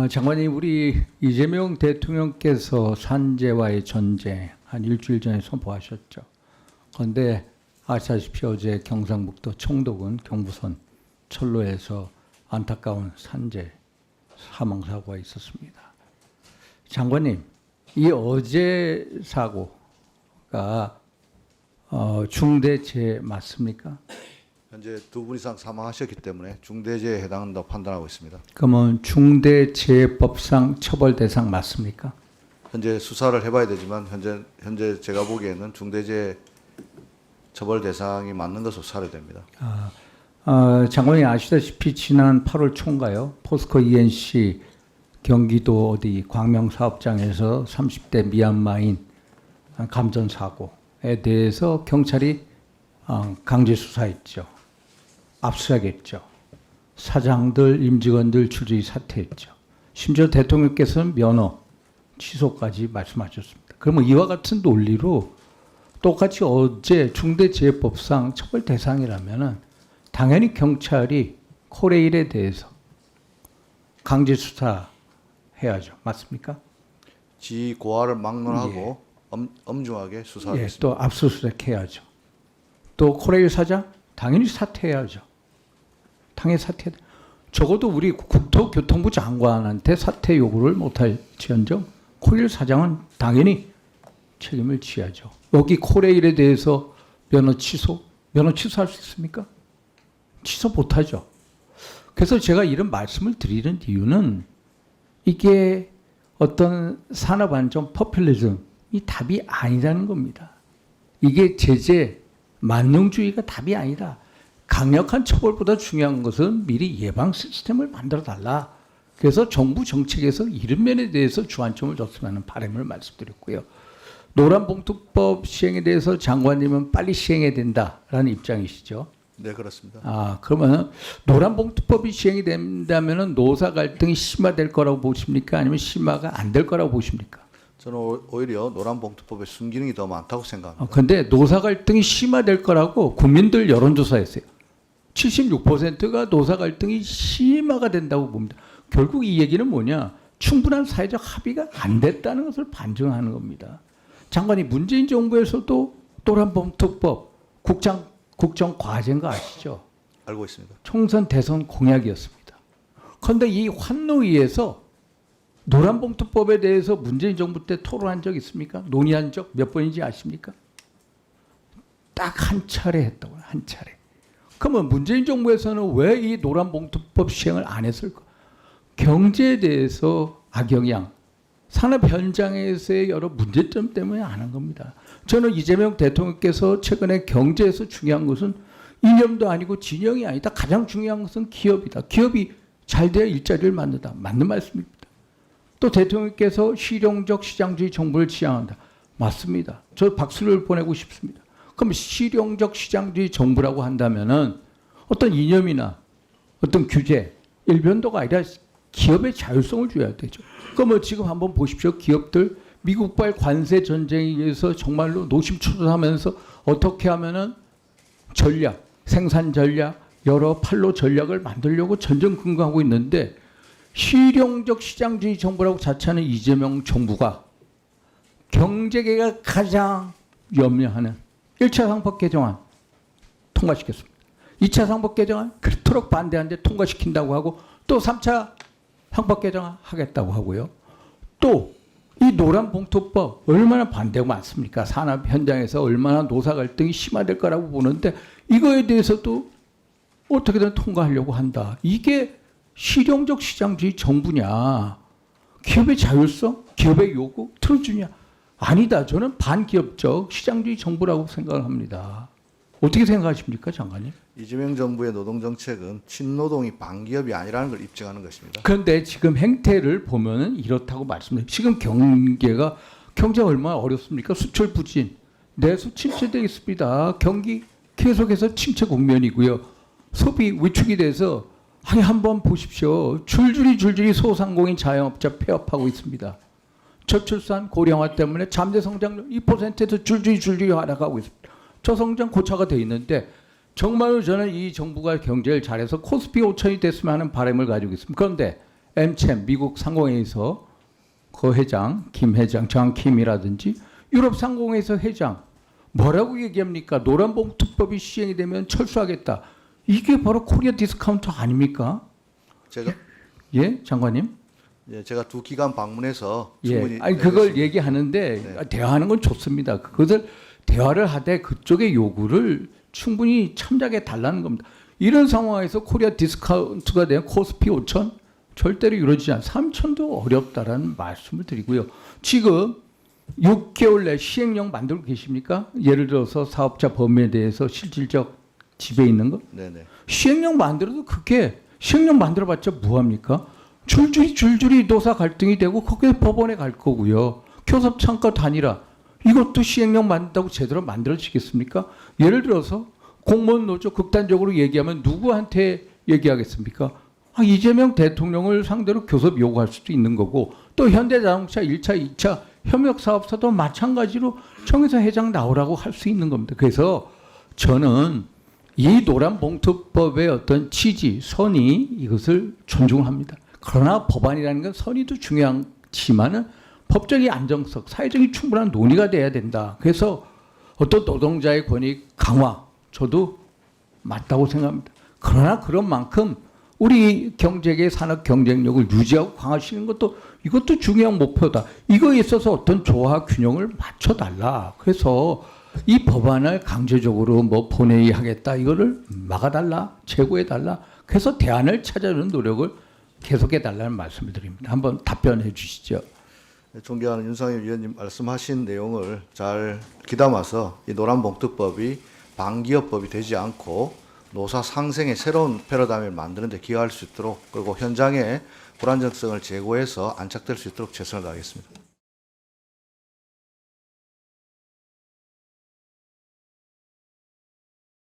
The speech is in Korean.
장관님, 우리 이재명 대통령께서 산재와의 전쟁 한 일주일 전에 선포하셨죠. 그런데 아시다시피 어제 경상북도 청도군 경부선 철로에서 안타까운 산재 사망사고가 있었습니다. 장관님, 이 어제 사고가 중대재해 맞습니까? 현재 2분 이상 사망하셨기 때문에 중대재해에 해당한다고 판단하고 있습니다. 그러면 중대재해법상 처벌 대상 맞습니까? 현재 수사를 해봐야 되지만 현재 제가 보기에는 중대재해 처벌 대상이 맞는 것으로 사료됩니다. 장관이 아시다시피 지난 8월 초인가요? 포스코 ENC 경기도 어디 광명 사업장에서 30대 미얀마인 감전 사고에 대해서 경찰이 강제 수사했죠. 압수하겠죠. 사장들, 임직원들 줄줄이 사퇴했죠. 심지어 대통령께서는 면허 취소까지 말씀하셨습니다. 그러면 이와 같은 논리로 똑같이 어제 중대재해법상 처벌 대상이라면은 당연히 경찰이 코레일에 대해서 강제 수사해야죠. 맞습니까? 지 고하를 막론하고 엄중하게 수사하겠습니다. 또 압수수색해야죠. 또 코레일 사장 당연히 사퇴해야죠. 당연히 사퇴. 적어도 우리 국토교통부 장관한테 사퇴 요구를 못할지언정 코레일 사장은 당연히 책임을 지야죠. 여기 코레일에 대해서 면허 취소할 수 있습니까? 취소 못하죠. 그래서 제가 이런 말씀을 드리는 이유는 이게 어떤 산업 안전 포퓰리즘이 답이 아니라는 겁니다. 이게 제재 만능주의가 답이 아니라 강력한 처벌보다 중요한 것은 미리 예방 시스템을 만들어 달라. 그래서 정부 정책에서 이런 면에 대해서 주안점을 줬으면 하는 바람을 말씀드렸고요. 노란봉투법 시행에 대해서 장관님은 빨리 시행해야 된다라는 입장이시죠. 네, 그렇습니다. 그러면 노란봉투법이 시행이 된다면 노사 갈등이 심화될 거라고 보십니까? 아니면 심화가 안 될 거라고 보십니까? 저는 오히려 노란봉투법의 순기능이 더 많다고 생각합니다. 그런데 노사 갈등이 심화될 거라고 국민들 여론조사했어요. 76%가 노사 갈등이 심화가 된다고 봅니다. 결국 이 얘기는 뭐냐? 충분한 사회적 합의가 안 됐다는 것을 반증하는 겁니다. 장관이 문재인 정부에서도 노란봉투법 국정 과제인 거 아시죠? 알고 있습니다. 총선 대선 공약이었습니다. 그런데 이 환노위에서 노란봉투법에 대해서 문재인 정부 때 토론한 적 있습니까? 논의한 적 몇 번인지 아십니까? 딱 한 차례 했다고요. 한 차례. 그러면 문재인 정부에서는 왜 이 노란봉투법 시행을 안 했을까? 경제에 대해서 악영향, 산업 현장에서의 여러 문제점 때문에 안 한 겁니다. 저는 이재명 대통령께서 최근에 경제에서 중요한 것은 이념도 아니고 진영이 아니다. 가장 중요한 것은 기업이다. 기업이 잘 돼야 일자리를 만든다. 맞는 말씀입니다. 또 대통령께서 실용적 시장주의 정부를 지향한다. 맞습니다. 저 박수를 보내고 싶습니다. 그럼 실용적 시장주의 정부라고 한다면은 어떤 이념이나 어떤 규제, 일변도가 아니라 기업의 자율성을 줘야 되죠. 그러면 지금 한번 보십시오. 기업들 미국과의 관세 전쟁에 의해서 정말로 노심초사하면서 어떻게 하면은 전략, 생산 전략, 여러 판로 전략을 만들려고 전전긍긍하고 있는데 실용적 시장주의 정부라고 자처하는 이재명 정부가 경제계가 가장 염려하는 1차 상법 개정안 통과시켰습니다. 2차 상법 개정안 그토록 반대하는데 통과시킨다고 하고 또 3차 상법 개정안 하겠다고 하고요. 또 이 노란봉투법 얼마나 반대가 많습니까? 산업 현장에서 얼마나 노사 갈등이 심화될 거라고 보는데 이거에 대해서도 어떻게든 통과하려고 한다. 이게 실용적 시장주의 정부냐? 기업의 자율성, 기업의 요구 틀어주냐? 아니다. 저는 반기업적 시장주의 정부라고 생각을 합니다. 어떻게 생각하십니까, 장관님? 이재명 정부의 노동정책은 친노동이 반기업이 아니라는 걸 입증하는 것입니다. 그런데 지금 행태를 보면은 이렇다고 말씀드려요. 지금 경제가 얼마나 어렵습니까? 수출 부진, 내수 침체되어 있습니다. 경기 계속해서 침체 국면이고요. 소비 위축이 돼서 한번 보십시오. 줄줄이 소상공인 자영업자 폐업하고 있습니다. 저출산 고령화 때문에 잠재 성장률 2%에서 줄줄이 하락하고 있습니다. 저성장 고차가 돼 있는데 정말로 저는 이 정부가 경제를 잘해서 코스피 5천이 됐으면 하는 바람을 가지고 있습니다. 그런데 엠챔 미국 상공회의소 그 회장 김 회장 장 킴이라든지 유럽 상공회의소 회장 뭐라고 얘기합니까? 노란봉투법이 시행이 되면 철수하겠다. 이게 바로 코리아 디스카운트 아닙니까? 제가 예, 장관님. 예, 제가 두 기관 방문해서 예, 충분히 아니 그걸 알겠습니다. 얘기하는데 대화하는 건 좋습니다. 그것을 대화를 하되 그쪽의 요구를 충분히 참작해 달라는 겁니다. 이런 상황에서 코리아 디스카운트가 된 코스피 5천 절대로 이루어지지 않아. 3천도 어렵다라는 말씀을 드리고요. 지금 6개월 내 시행령 만들고 계십니까? 예를 들어서 사업자 범위에 대해서 실질적 지배 있는 거? 네네. 시행령 만들어도 그게 시행령 만들어봤자 뭐합니까? 줄줄이 노사 갈등이 되고 거기에 법원에 갈 거고요. 교섭창과 단일화 이것도 시행령 만든다고 제대로 만들어지겠습니까? 예를 들어서 공무원 노조 극단적으로 얘기하면 누구한테 얘기하겠습니까? 이재명 대통령을 상대로 교섭 요구할 수도 있는 거고 또 현대자동차 1차, 2차 협력사업소도 마찬가지로 정의선 회장 나오라고 할 수 있는 겁니다. 그래서 저는 이 노란봉투법의 어떤 취지, 선의 이것을 존중합니다. 그러나 법안이라는 건 선의도 중요하지만은 법적인 안정성, 사회적인 충분한 논의가 돼야 된다. 그래서 어떤 노동자의 권익 강화, 저도 맞다고 생각합니다. 그러나 그런 만큼 우리 경제계 산업 경쟁력을 유지하고 강화시키는 것도 이것도 중요한 목표다. 이거에 있어서 어떤 조화 균형을 맞춰달라. 그래서 이 법안을 강제적으로 뭐 본회의 하겠다. 이거를 막아달라. 제고해달라. 그래서 대안을 찾아내는 노력을 계속해달라는 말씀을 드립니다. 한번 답변해 주시죠. 존경하는 윤상현 위원님 말씀하신 내용을 잘 귀담아서 이 노란봉투법이 반기업법이 되지 않고 노사 상생의 새로운 패러다임을 만드는 데 기여할 수 있도록 그리고 현장의 불안정성을 제고해서 안착될 수 있도록 최선을 다하겠습니다.